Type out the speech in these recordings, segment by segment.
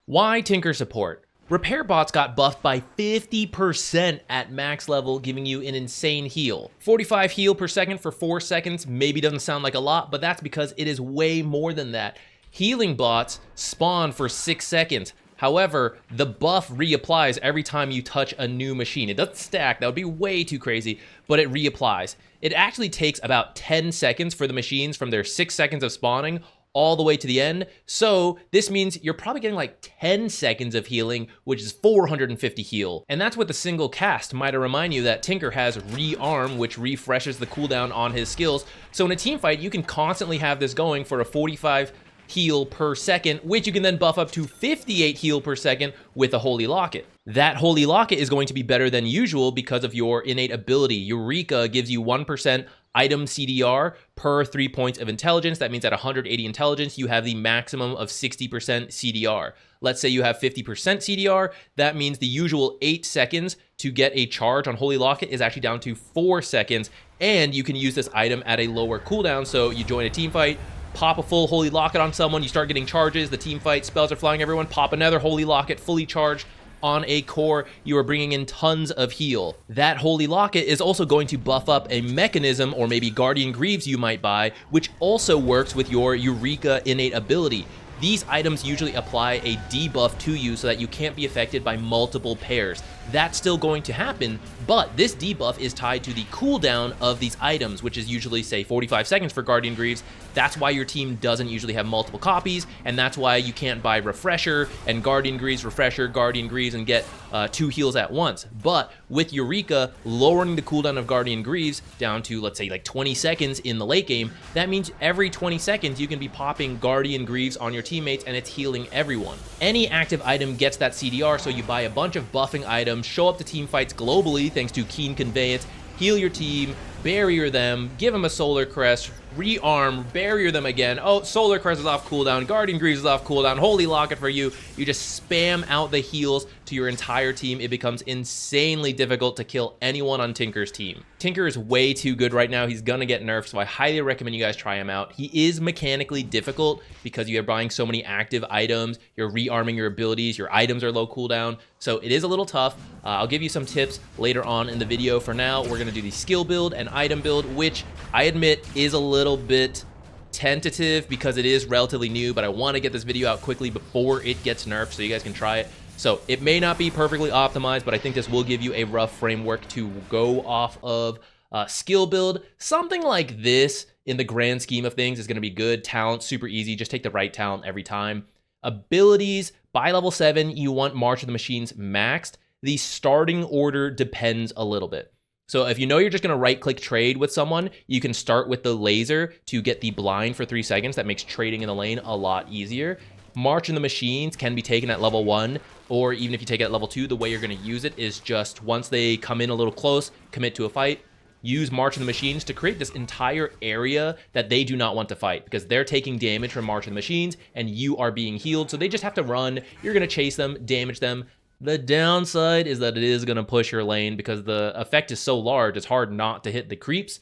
Why Tinker support? Repair bots got buffed by 50% at max level, giving you an insane heal. 45 heal per second for 4 seconds maybe doesn't sound like a lot, but that's because it is way more than that. Healing bots spawn for 6 seconds. However, the buff reapplies every time you touch a new machine. It doesn't stack, that would be way too crazy, but it reapplies. It actually takes about 10 seconds for the machines from their 6 seconds of spawning all the way to the end. So this means you're probably getting like 10 seconds of healing, which is 450 heal. And that's with a single cast. Might I remind you that Tinker has rearm, which refreshes the cooldown on his skills. So in a team fight, you can constantly have this going for a 45 heal per second, which you can then buff up to 58 heal per second with a Holy Locket. That Holy Locket is going to be better than usual because of your innate ability. Eureka gives you 1% item CDR per 3 points of intelligence. That means at 180 intelligence, you have the maximum of 60% CDR. Let's say you have 50% CDR. That means the usual 8 seconds to get a charge on Holy Locket is actually down to 4 seconds. And you can use this item at a lower cooldown. So you join a team fight, pop a full Holy Locket on someone, you start getting charges, the team fight, spells are flying everyone, pop another Holy Locket, fully charged on a core, you are bringing in tons of heal. That Holy Locket is also going to buff up a mechanism or maybe Guardian Greaves you might buy, which also works with your Eureka innate ability. These items usually apply a debuff to you so that you can't be affected by multiple pairs. That's still going to happen, but this debuff is tied to the cooldown of these items, which is usually, say, 45 seconds for Guardian Greaves. That's why your team doesn't usually have multiple copies, and that's why you can't buy Refresher and Guardian Greaves, Refresher, Guardian Greaves, and get 2 heals at once. But with Eureka lowering the cooldown of Guardian Greaves down to, let's say, like 20 seconds in the late game, that means every 20 seconds you can be popping Guardian Greaves on your teammates, and it's healing everyone. Any active item gets that CDR, so you buy a bunch of buffing items, show up to team fights globally thanks to Keen Conveyance, heal your team, barrier them, give them a Solar Crest, rearm, barrier them again. Oh, Solar Crest is off cooldown, Guardian Greaves is off cooldown, Holy Locket for you. You just spam out the heals to your entire team. It becomes insanely difficult to kill anyone on Tinker's team. Tinker is way too good right now. He's gonna get nerfed, so I highly recommend you guys try him out. He is mechanically difficult because you are buying so many active items, you're rearming your abilities, your items are low cooldown, so it is a little tough. I'll give you some tips later on in the video. For now, we're gonna do the skill build and item build, which I admit is a little bit tentative because it is relatively new, but I want to get this video out quickly before it gets nerfed so you guys can try it. So it may not be perfectly optimized, but I think this will give you a rough framework to go off of. Skill build, something like this in the grand scheme of things is going to be good. Talent, super easy, just take the right talent every time. Abilities, by level 7, you want March of the Machines maxed. The starting order depends a little bit. So if you know you're just going to right-click trade with someone, you can start with the laser to get the blind for 3 seconds. That makes trading in the lane a lot easier. March in the Machines can be taken at level 1, or even if you take it at level 2, the way you're going to use it is just once they come in a little close, commit to a fight, use March in the Machines to create this entire area that they do not want to fight because they're taking damage from March in the Machines and you are being healed. So they just have to run. You're going to chase them, damage them. The downside is that it is going to push your lane because the effect is so large, it's hard not to hit the creeps.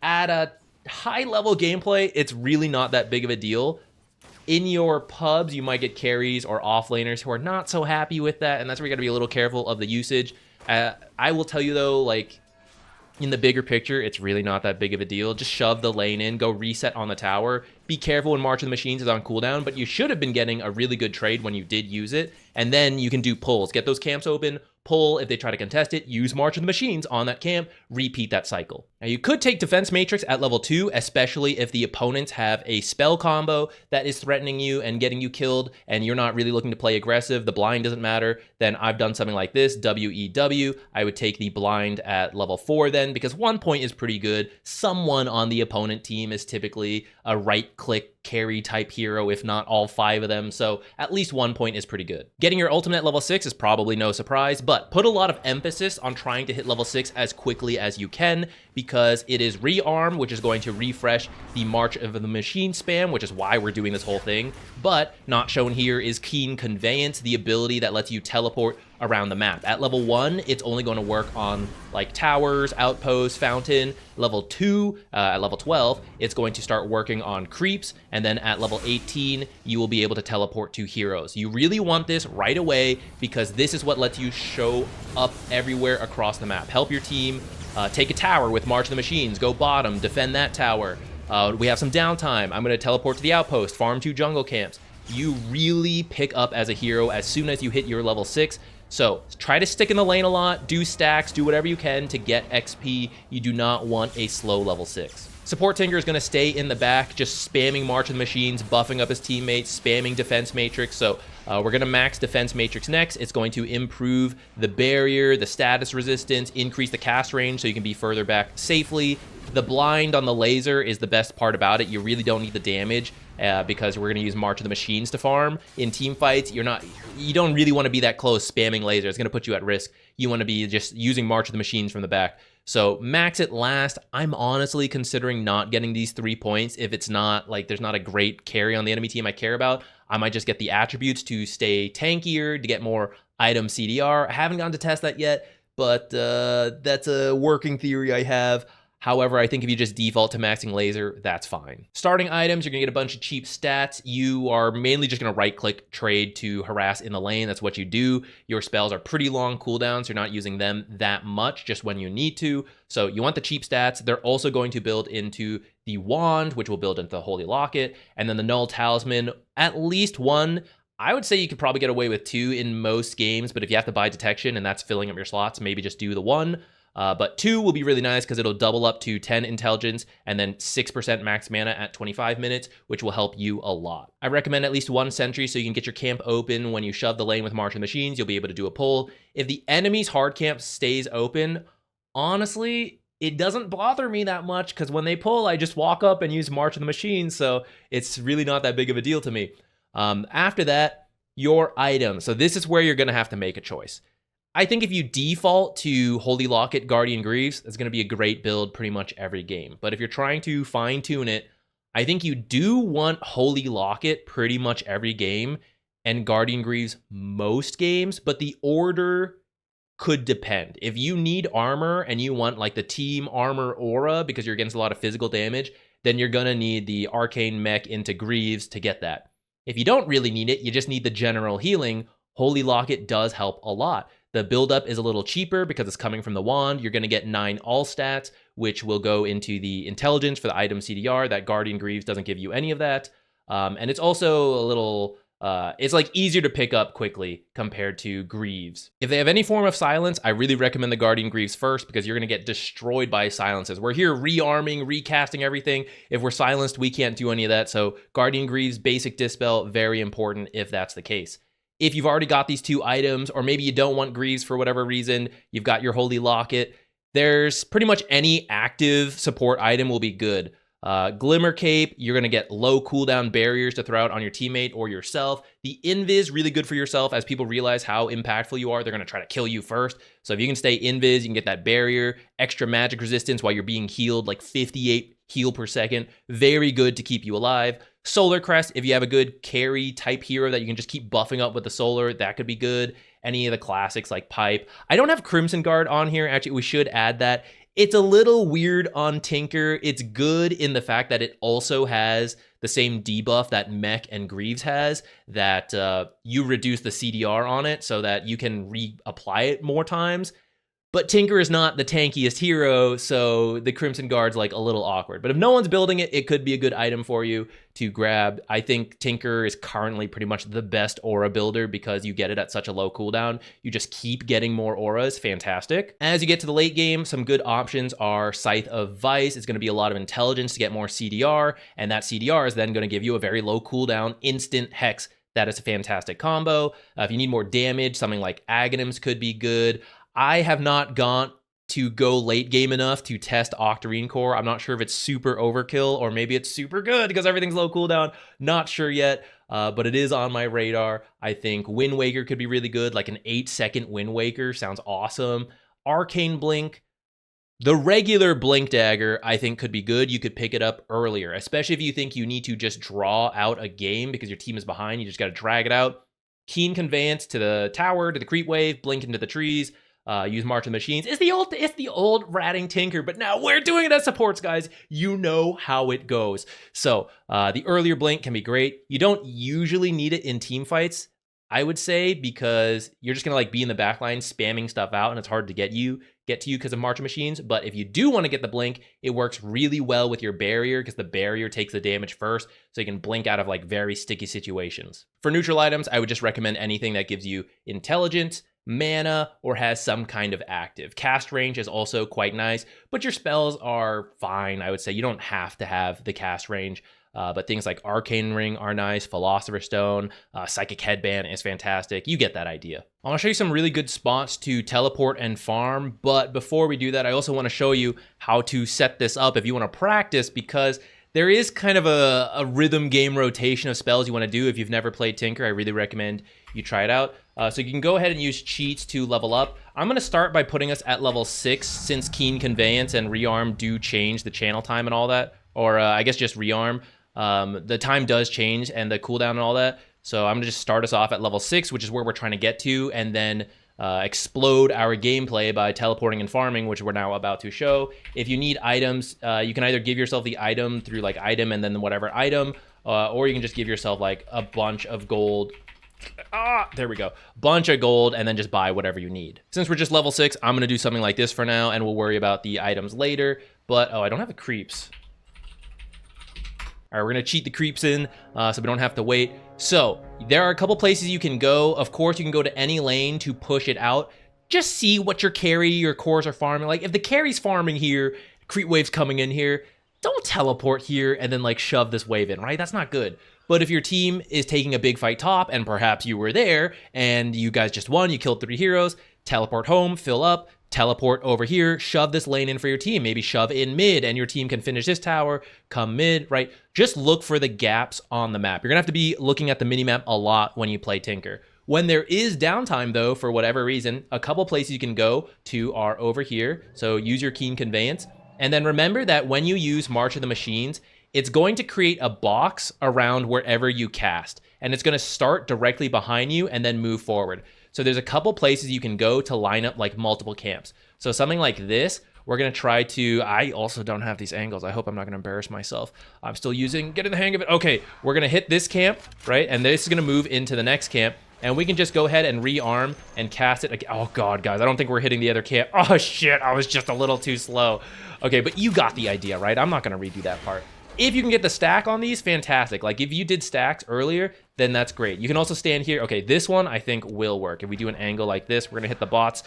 At a high-level gameplay, it's really not that big of a deal. In your pubs, you might get carries or offlaners who are not so happy with that, and that's where you got to be a little careful of the usage. I will tell you, though, like, in the bigger picture, it's really not that big of a deal. Just shove the lane in, go reset on the tower. Be careful when March of the Machines is on cooldown, but you should have been getting a really good trade when you did use it. And then you can do pulls. Get those camps open, pull. If they try to contest it, use March of the Machines on that camp, repeat that cycle. Now you could take Defense Matrix at level 2, especially if the opponents have a spell combo that is threatening you and getting you killed, and you're not really looking to play aggressive, the blind doesn't matter, then I've done something like this, WEW. I would take the blind at level 4 then, because 1 point is pretty good. Someone on the opponent team is typically a right-click carry type hero, if not all 5 of them, so at least 1 point is pretty good. Getting your ultimate at level 6 is probably no surprise, but put a lot of emphasis on trying to hit level 6 as quickly as you can, because because it is rearm, which is going to refresh the March of the Machine spam, which is why we're doing this whole thing. But not shown here is Keen Conveyance, the ability that lets you teleport around the map. At level 1, it's only going to work on like towers, outposts, fountain. Level 2, at level 12, it's going to start working on creeps, and then at level 18, you will be able to teleport to heroes. You really want this right away because this is what lets you show up everywhere across the map. Help your team take a tower with March of the Machines, go bottom, defend that tower. We have some downtime. I'm going to teleport to the outpost, farm 2 jungle camps. You really pick up as a hero as soon as you hit your level 6. So try to stick in the lane a lot, do stacks, do whatever you can to get XP. You do not want a slow level 6. Support Tinker is going to stay in the back, just spamming March of the Machines, buffing up his teammates, spamming Defense Matrix. So we're going to max Defense Matrix next. It's going to improve the barrier, the status resistance, increase the cast range so you can be further back safely. The blind on the laser is the best part about it. You really don't need the damage because we're going to use March of the Machines to farm. In team fights, you don't really want to be that close spamming laser. It's going to put you at risk. You want to be just using March of the Machines from the back. So max it last. I'm honestly considering not getting these 3 points if it's not like there's not a great carry on the enemy team I care about. I might just get the attributes to stay tankier, to get more item CDR. I haven't gotten to test that yet, but that's a working theory I have. However, I think if you just default to maxing laser, that's fine. Starting items, you're gonna get a bunch of cheap stats. You are mainly just gonna right-click trade to harass in the lane. That's what you do. Your spells are pretty long cooldowns. You're not using them that much, just when you need to. So you want the cheap stats. They're also going to build into the wand, which will build into the Holy Locket, and then the Null Talisman, at least 1. I would say you could probably get away with 2 in most games, but if you have to buy detection and that's filling up your slots, maybe just do the 1. But 2 will be really nice because it'll double up to 10 intelligence and then 6% max mana at 25 minutes, which will help you a lot. I recommend at least 1 sentry so you can get your camp open. When you shove the lane with March of the Machines, you'll be able to do a pull. If the enemy's hard camp stays open, honestly, it doesn't bother me that much because when they pull, I just walk up and use March of the Machines, so it's really not that big of a deal to me. After that, your items. So this is where you're going to have to make a choice. I think if you default to Holy Locket, Guardian Greaves, it's going to be a great build pretty much every game. But if you're trying to fine-tune it, I think you do want Holy Locket pretty much every game and Guardian Greaves most games, but the order could depend. If you need armor and you want like the team armor aura because you're against a lot of physical damage, then you're going to need the Arcane Mech into Greaves to get that. If you don't really need it, you just need the general healing, Holy Locket does help a lot. The buildup is a little cheaper because it's coming from the wand. You're going to get 9 all stats, which will go into the intelligence for the item CDR. That Guardian Greaves doesn't give you any of that. And it's also a little, it's like easier to pick up quickly compared to Greaves. If they have any form of silence, I really recommend the Guardian Greaves first because you're going to get destroyed by silences. We're here rearming, recasting everything. If we're silenced, we can't do any of that. So Guardian Greaves, basic dispel, very important if that's the case. If you've already got these 2 items, or maybe you don't want Greaves for whatever reason, you've got your Holy Locket, there's pretty much any active support item will be good. Glimmer Cape, you're going to get low cooldown barriers to throw out on your teammate or yourself. The Invis, really good for yourself. As people realize how impactful you are, they're going to try to kill you first. So if you can stay Invis, you can get that barrier. Extra magic resistance while you're being healed, like 58 heal per second. Very good to keep you alive. Solar Crest, if you have a good carry type hero that you can just keep buffing up with the solar, that could be good. Any of the classics like Pipe. I don't have Crimson Guard on here. Actually, we should add that. It's a little weird on Tinker. It's good in the fact that it also has the same debuff that Mech and Greaves has, that you reduce the CDR on it so that you can reapply it more times. But Tinker is not the tankiest hero, so the Crimson Guard's like a little awkward. But if no one's building it, it could be a good item for you to grab. I think Tinker is currently pretty much the best aura builder because you get it at such a low cooldown. You just keep getting more auras. Fantastic. As you get to the late game, some good options are Scythe of Vice. It's going to be a lot of intelligence to get more CDR, and that CDR is then going to give you a very low cooldown instant Hex. That is a fantastic combo. If you need more damage, something like Aghanims could be good. I have not gone to go late game enough to test Octarine Core. I'm not sure if it's super overkill or maybe it's super good because everything's low cooldown. Not sure yet, but it is on my radar. I think Wind Waker could be really good, like an 8-second Wind Waker sounds awesome. Arcane Blink, The regular Blink Dagger, I think, could be good. You could pick it up earlier, especially if you think you need to just draw out a game because your team is behind. You just got to drag it out. Keen Conveyance to the tower, to the creep wave, blink into the trees, use March of the Machines. It's the old ratting Tinker, but now we're doing it as supports, guys. You know how it goes. So the earlier blink can be great. You don't usually need it in team fights, I would say, because you're just gonna like be in the back line spamming stuff out and it's hard to get to you because of March of Machines. But if you do want to get the blink, it works really well with your barrier because the barrier takes the damage first, so you can blink out of like very sticky situations. For neutral items, I would just recommend anything that gives you intelligence, mana, or has some kind of active. Cast range is also quite nice, but your spells are fine, I would say. You don't have to have the cast range. But things like Arcane Ring are nice, Philosopher's Stone, Psychic Headband is fantastic. You get that idea. I want to show you some really good spots to teleport and farm, but before we do that, I also want to show you how to set this up if you want to practice, because there is kind of a rhythm game rotation of spells you want to do. If you've never played Tinker, I really recommend you try it out. So you can go ahead and use cheats to level up. I'm going to start by putting us at level 6, since Keen Conveyance and Rearm do change the channel time and all that, or I guess just Rearm. The time does change and the cooldown and all that. So I'm gonna just start us off at level 6, which is where we're trying to get to, and then explode our gameplay by teleporting and farming, which we're now about to show. If you need items, you can either give yourself the item through like item and then whatever item, or you can just give yourself like a bunch of gold. There we go. Bunch of gold and then just buy whatever you need. Since we're just level 6, I'm gonna do something like this for now, and we'll worry about the items later. But, I don't have the creeps. All right, we're gonna cheat the creeps in so we don't have to wait. So there are a couple places you can go. Of course, you can go to any lane to push it out. Just see what your carry, your cores are farming. Like if the carry's farming here, creep wave's coming in here, don't teleport here and then like shove this wave in, right? That's not good. But if your team is taking a big fight top and perhaps you were there and you guys just won, you killed 3 heroes, teleport home, fill up, teleport over here, shove this lane in for your team, maybe shove in mid and your team can finish this tower, come mid, right? Just look for the gaps on the map. You're gonna have to be looking at the minimap a lot when you play Tinker. When there is downtime though, for whatever reason, a couple places you can go to are over here. So use your Keen Conveyance. And then remember that when you use March of the Machines, it's going to create a box around wherever you cast. And it's gonna start directly behind you and then move forward. So there's a couple places you can go to line up like multiple camps. So something like this, we're gonna try to, I also don't have these angles. I hope I'm not gonna embarrass myself. I'm still getting the hang of it. Okay, we're gonna hit this camp, right? And this is gonna move into the next camp. And we can just go ahead and rearm and cast it. Oh God, guys, I don't think we're hitting the other camp. Oh shit, I was just a little too slow. Okay, but you got the idea, right? I'm not gonna redo that part. If you can get the stack on these, fantastic. Like if you did stacks earlier, then that's great. You can also stand here. Okay, this one I think will work. If we do an angle like this, we're gonna hit the bots.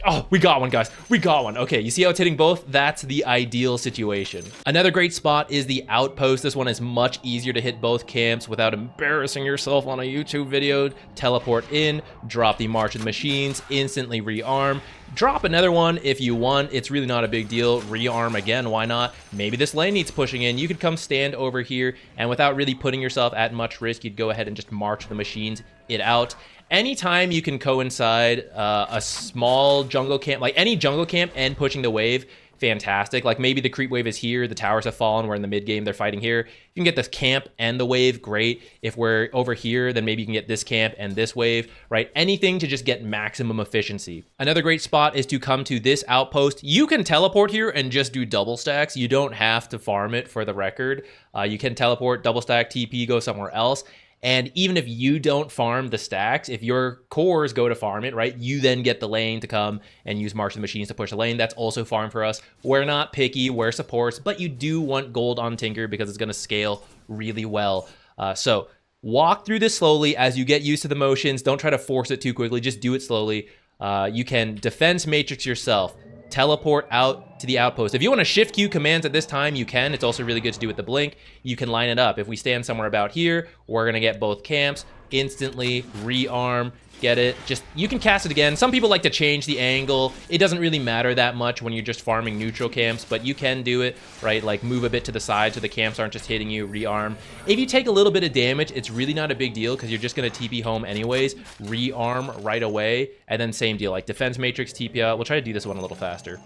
Oh, we got one, guys. We got one. Okay, you see how it's hitting both? That's the ideal situation. Another great spot is the outpost. This one is much easier to hit both camps without embarrassing yourself on a YouTube video. Teleport in, drop the March of the Machines, instantly rearm. Drop another one if you want. It's really not a big deal. Rearm again, why not? Maybe this lane needs pushing in. You could come stand over here, and without really putting yourself at much risk, you'd go ahead and just March the Machines it out. Anytime you can coincide a small jungle camp, like any jungle camp and pushing the wave, fantastic. Like maybe the creep wave is here, the towers have fallen, we're in the mid game, they're fighting here. You can get this camp and the wave, great. If we're over here, then maybe you can get this camp and this wave, right? Anything to just get maximum efficiency. Another great spot is to come to this outpost. You can teleport here and just do double stacks. You don't have to farm it, for the record. You can teleport, double stack, TP, go somewhere else. And even if you don't farm the stacks, if your cores go to farm it, right, you then get the lane to come and use March of the Machines to push the lane. That's also farm for us. We're not picky, we're supports, but you do want gold on Tinker because it's going to scale really well. So walk through this slowly as you get used to the motions. Don't try to force it too quickly. Just do it slowly. You can defense matrix yourself. Teleport out to the outpost. If you want to shift queue commands at this time, you can. It's also really good to do with the blink. You can line it up. If we stand somewhere about here, we're going to get both camps. Instantly rearm, get it. Just, you can cast it again. Some people like to change the angle. It doesn't really matter that much when you're just farming neutral camps, but you can do it, right? Like move a bit to the side so the camps aren't just hitting you, rearm. If you take a little bit of damage, it's really not a big deal because you're just going to TP home anyways. Rearm right away, and then same deal, like defense matrix, TP out. We'll try to do this one a little faster.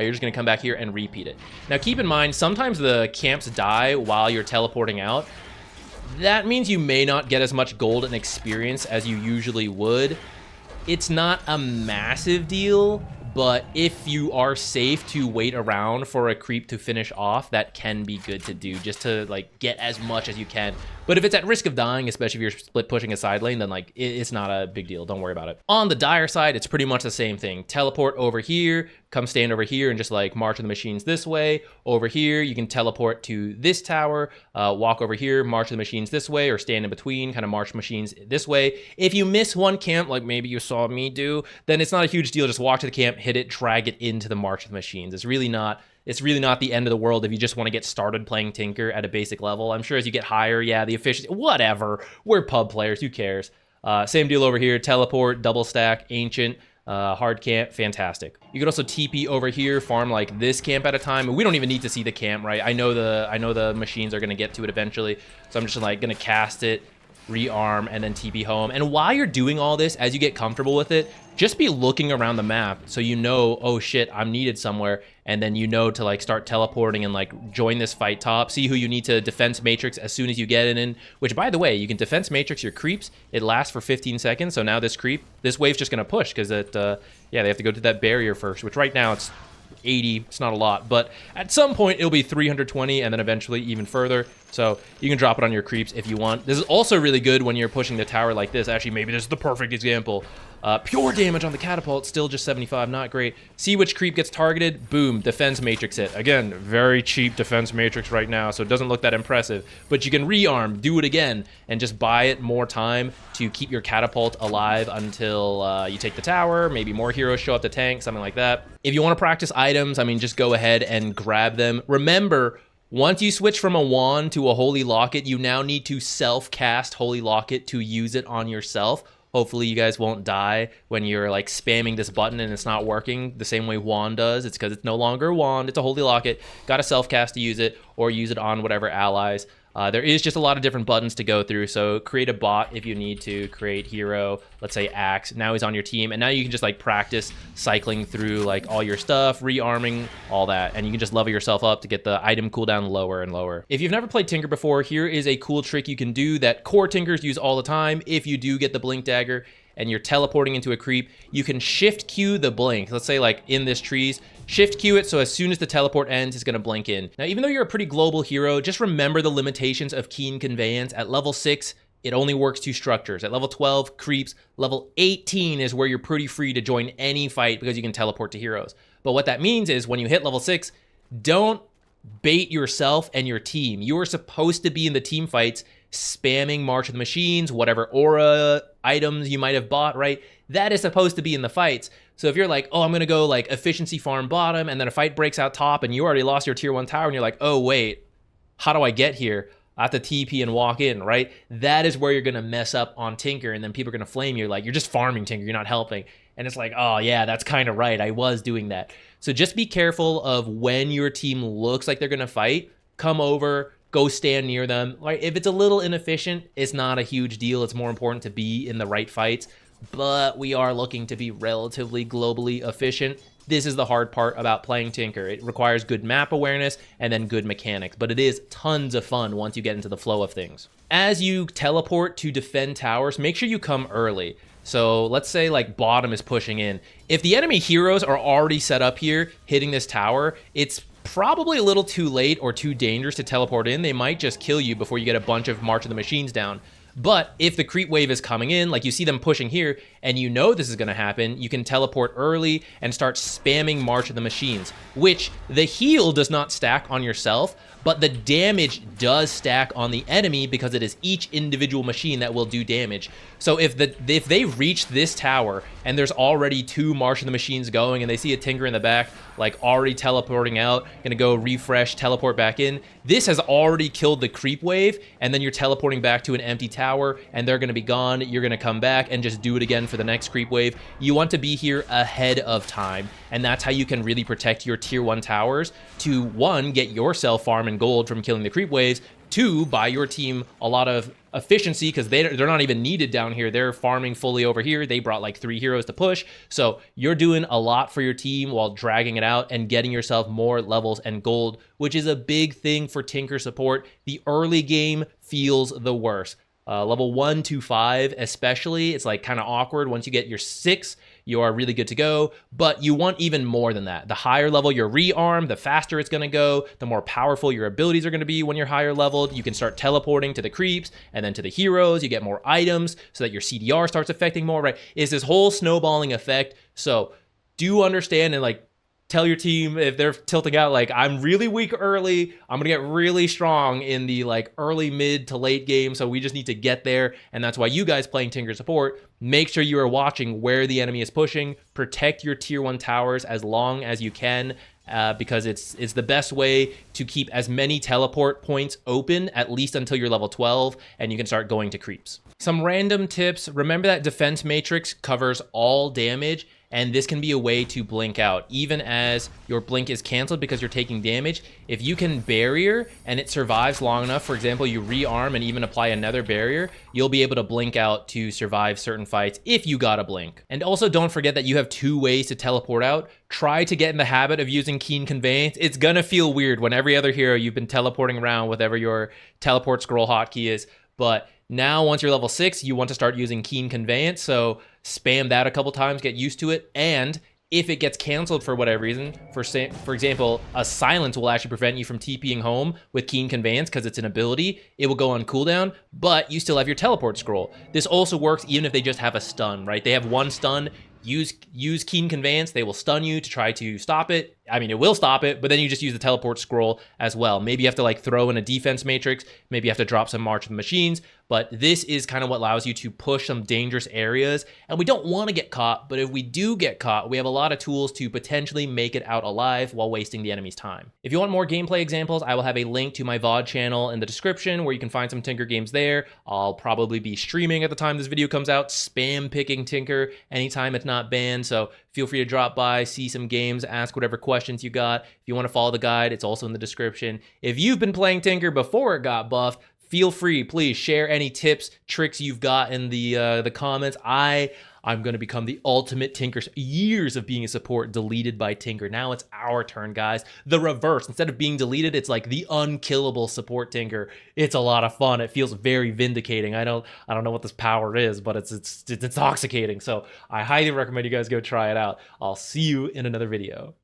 You're just gonna come back here and repeat it. Now keep in mind, sometimes the camps die while you're teleporting out. That means you may not get as much gold and experience as you usually would. It's not a massive deal, but if you are safe to wait around for a creep to finish off, that can be good to do, just to like get as much as you can. But if it's at risk of dying, especially if you're split pushing a side lane, then like it's not a big deal. Don't worry about it. On the dire side, it's pretty much the same thing. Teleport over here, come stand over here and just like march the machines this way. Over here, you can teleport to this tower, walk over here, march the machines this way, or stand in between, kind of march machines this way. If you miss one camp, like maybe you saw me do, then it's not a huge deal. Just walk to the camp, hit it, drag it into the march of the machines. It's really not the end of the world if you just want to get started playing Tinker at a basic level. I'm sure as you get higher, yeah, the efficiency, whatever. We're pub players, who cares? Same deal over here, teleport, double stack, ancient, hard camp, fantastic. You could also TP over here, farm like this camp at a time. We don't even need to see the camp, right? I know the machines are gonna get to it eventually, so I'm just like gonna cast it, rearm, and then TP home. And while you're doing all this, as you get comfortable with it, just be looking around the map so you know, oh shit, I'm needed somewhere, and then you know to like start teleporting and like join this fight top, see who you need to defense matrix as soon as you get it in, which by the way, you can defense matrix your creeps. It lasts for 15 seconds, so now this wave's just gonna push because it, yeah, they have to go to that barrier first, which right now it's 80, it's not a lot, but at some point it'll be 320 and then eventually even further. So you can drop it on your creeps if you want. This is also really good when you're pushing the tower like this. Actually, maybe this is the perfect example. Pure damage on the catapult, still just 75, not great. See which creep gets targeted, boom, defense matrix it. Again, very cheap defense matrix right now, so it doesn't look that impressive, but you can rearm, do it again, and just buy it more time to keep your catapult alive until you take the tower, maybe more heroes show up to tank, something like that. If you want to practice items, I mean, just go ahead and grab them. Remember, once you switch from a wand to a Holy Locket, you now need to self-cast Holy Locket to use it on yourself. Hopefully you guys won't die when you're like spamming this button and it's not working the same way wand does. It's because it's no longer a wand, it's a Holy Locket. Got to self-cast to use it, or use it on whatever allies. There is just a lot of different buttons to go through, so create a bot if you need to. Create hero, let's say Axe. Now he's on your team, and now you can just like practice cycling through like all your stuff, rearming, all that, and you can just level yourself up to get the item cooldown lower and lower. If you've never played Tinker before, here is a cool trick you can do that core Tinkers use all the time. If you do get the Blink Dagger and you're teleporting into a creep, you can shift Q the blink. Let's say like in this trees, shift Q it so as soon as the teleport ends, it's gonna blink in. Now, even though you're a pretty global hero, just remember the limitations of Keen Conveyance. At level 6, it only works to structures. At level 12, creeps. Level 18 is where you're pretty free to join any fight because you can teleport to heroes. But what that means is when you hit level 6, don't bait yourself and your team. You are supposed to be in the team fights spamming March of the Machines, whatever aura items you might have bought, right? That is supposed to be in the fights. So if you're like, oh, I'm gonna go like efficiency farm bottom, and then a fight breaks out top and you already lost your tier 1 tower, and you're like, oh wait, how do I get here? I have to TP and walk in, right? That is where you're gonna mess up on Tinker, and then people are gonna flame you like, you're just farming Tinker, you're not helping. And it's like, oh yeah, that's kind of right, I was doing that. So just be careful of when your team looks like they're gonna fight, come over, go stand near them. Like, if it's a little inefficient, it's not a huge deal. It's more important to be in the right fights, but we are looking to be relatively globally efficient. This is the hard part about playing Tinker. It requires good map awareness and then good mechanics, but it is tons of fun once you get into the flow of things. As you teleport to defend towers, make sure you come early. So let's say like bottom is pushing in. If the enemy heroes are already set up here hitting this tower, it's probably a little too late or too dangerous to teleport in. They might just kill you before you get a bunch of March of the Machines down. But if the creep wave is coming in, like you see them pushing here, and you know this is going to happen, you can teleport early and start spamming March of the Machines, which the heal does not stack on yourself, but the damage does stack on the enemy because it is each individual machine that will do damage. So if they reach this tower and there's already 2 March of the Machines going and they see a Tinker in the back, like already teleporting out, gonna go refresh, teleport back in, this has already killed the creep wave, and then you're teleporting back to an empty tower and they're gonna be gone. You're gonna come back and just do it again for the next creep wave. You want to be here ahead of time, and that's how you can really protect your tier 1 towers to, 1, get yourself farm and gold from killing the creep waves, 2, buy your team a lot of efficiency because they're not even needed down here. They're farming fully over here. They brought like 3 heroes to push. So you're doing a lot for your team while dragging it out and getting yourself more levels and gold, which is a big thing for Tinker support. The early game feels the worst. Level 1 to 5 especially, it's like kind of awkward. Once you get your 6, you are really good to go, but you want even more than that. The higher level your rearm, the faster it's gonna go, the more powerful your abilities are gonna be when you're higher leveled. You can start teleporting to the creeps and then to the heroes. You get more items so that your CDR starts affecting more, right? It's this whole snowballing effect. So do understand and like, tell your team if they're tilting out, like, I'm really weak early, I'm gonna get really strong in the like early, mid to late game, so we just need to get there. And that's why you guys playing Tinker support, make sure you are watching where the enemy is pushing, protect your tier 1 towers as long as you can, because it's the best way to keep as many teleport points open, at least until you're level 12, and you can start going to creeps. Some random tips: remember that defense matrix covers all damage, and this can be a way to blink out even as your blink is canceled because you're taking damage. If you can barrier and it survives long enough, for example, you rearm and even apply another barrier, you'll be able to blink out to survive certain fights if you got a blink. And also don't forget that you have 2 ways to teleport out. Try to get in the habit of using Keen Conveyance. It's gonna feel weird when every other hero you've been teleporting around whatever your teleport scroll hotkey is, but now, once you're level 6, you want to start using Keen Conveyance, so spam that a couple times, get used to it, and if it gets canceled for whatever reason, for example, a silence will actually prevent you from TPing home with Keen Conveyance because it's an ability. It will go on cooldown, but you still have your teleport scroll. This also works even if they just have a stun, right? They have 1 stun. Use Keen Conveyance. They will stun you to try to stop it. I mean, it will stop it, but then you just use the teleport scroll as well. Maybe you have to like throw in a defense matrix. Maybe you have to drop some March of the Machines, but this is kind of what allows you to push some dangerous areas. And we don't want to get caught, but if we do get caught, we have a lot of tools to potentially make it out alive while wasting the enemy's time. If you want more gameplay examples, I will have a link to my VOD channel in the description where you can find some Tinker games there. I'll probably be streaming at the time this video comes out, spam picking Tinker anytime it's not banned. So feel free to drop by, see some games, ask whatever questions you got. If you want to follow the guide, it's also in the description. If you've been playing Tinker before it got buffed, feel free, please share any tips, tricks you've got in the comments. I'm going to become the ultimate Tinker. Years of being a support deleted by Tinker. Now it's our turn, guys. The reverse. Instead of being deleted, it's like the unkillable support Tinker. It's a lot of fun. It feels very vindicating. I don't know what this power is, but it's intoxicating. So I highly recommend you guys go try it out. I'll see you in another video.